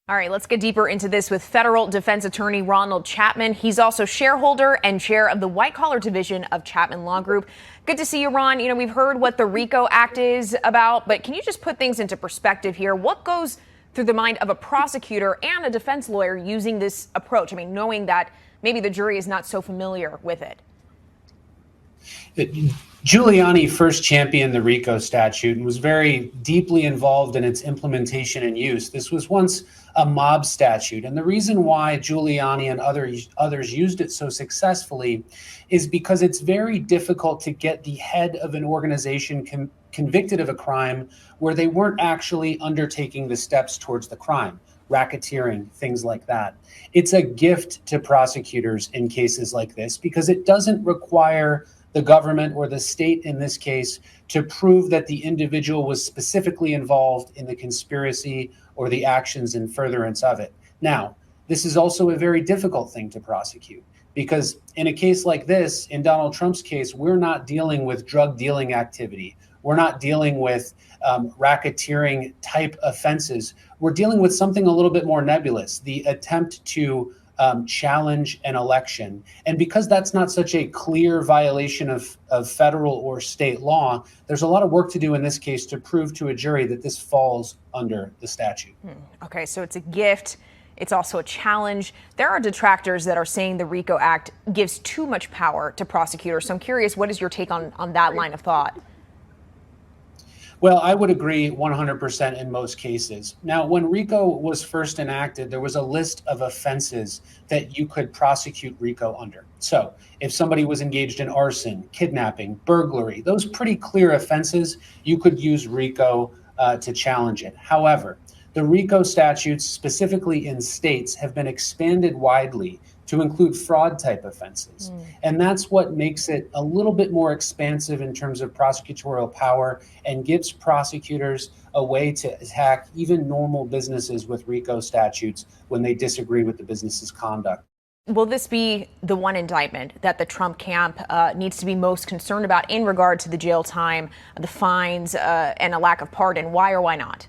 All right, let's get deeper into this with federal defense attorney Ronald Chapman. He's also shareholder and chair of the white collar division of Chapman Law Group. Good to see you, Ron. You know, we've heard what the RICO Act is about, but can you just put things into perspective here? What goes through the mind of a prosecutor and a defense lawyer using this approach? I mean, knowing that maybe the jury is not so familiar with it. Giuliani first championed the RICO statute and was very deeply involved in its implementation and use. This was once a mob statute. And the reason why Giuliani and others used it so successfully is because it's very difficult to get the head of an organization convicted of a crime where they weren't actually undertaking the steps towards the crime. Racketeering, things like that. It's a gift to prosecutors in cases like this because it doesn't require the government or the state in this case to prove that the individual was specifically involved in the conspiracy or the actions in furtherance of it. Now, this is also a very difficult thing to prosecute because in a case like this, in Donald Trump's case, we're not dealing with drug dealing activity. We're not dealing with racketeering type offenses. We're dealing with something a little bit more nebulous, the attempt to challenge an election. And because that's not such a clear violation of federal or state law, there's a lot of work to do in this case to prove to a jury that this falls under the statute. Okay, so it's a gift. It's also a challenge. There are detractors that are saying the RICO Act gives too much power to prosecutors. So I'm curious, what is your take on that line of thought? Well, I would agree 100% in most cases. Now, when RICO was first enacted, there was a list of offenses that you could prosecute RICO under. So if somebody was engaged in arson, kidnapping, burglary, those pretty clear offenses, you could use RICO to challenge it. However, the RICO statutes, specifically in states, have been expanded widely to include fraud type offenses. And that's what makes it a little bit more expansive in terms of prosecutorial power and gives prosecutors a way to attack even normal businesses with RICO statutes when they disagree with the business's conduct. Will this be the one indictment that the Trump camp needs to be most concerned about in regard to the jail time, the fines, and a lack of pardon? Why or why not?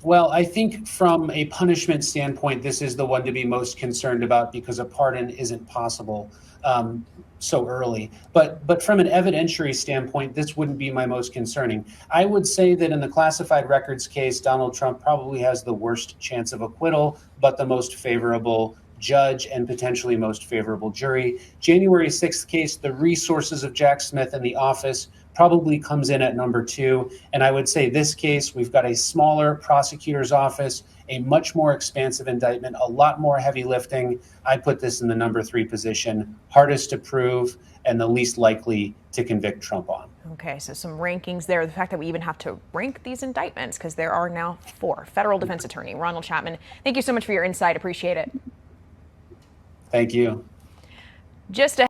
Well, I think from a punishment standpoint, this is the one to be most concerned about because a pardon isn't possible so early. But from an evidentiary standpoint, this wouldn't be my most concerning. I would say that in the classified records case, Donald Trump probably has the worst chance of acquittal, but the most favorable judge and potentially most favorable jury. January 6th case, the resources of Jack Smith and the office probably comes in at number 2. And I would say this case, we've got a smaller prosecutor's office, a much more expansive indictment, a lot more heavy lifting. I put this in the number 3 position, hardest to prove and the least likely to convict Trump on. Okay, so some rankings there. The fact that we even have to rank these indictments because there are now 4. Federal defense attorney Ronald Chapman, thank you so much for your insight. Appreciate it. Thank you. Just a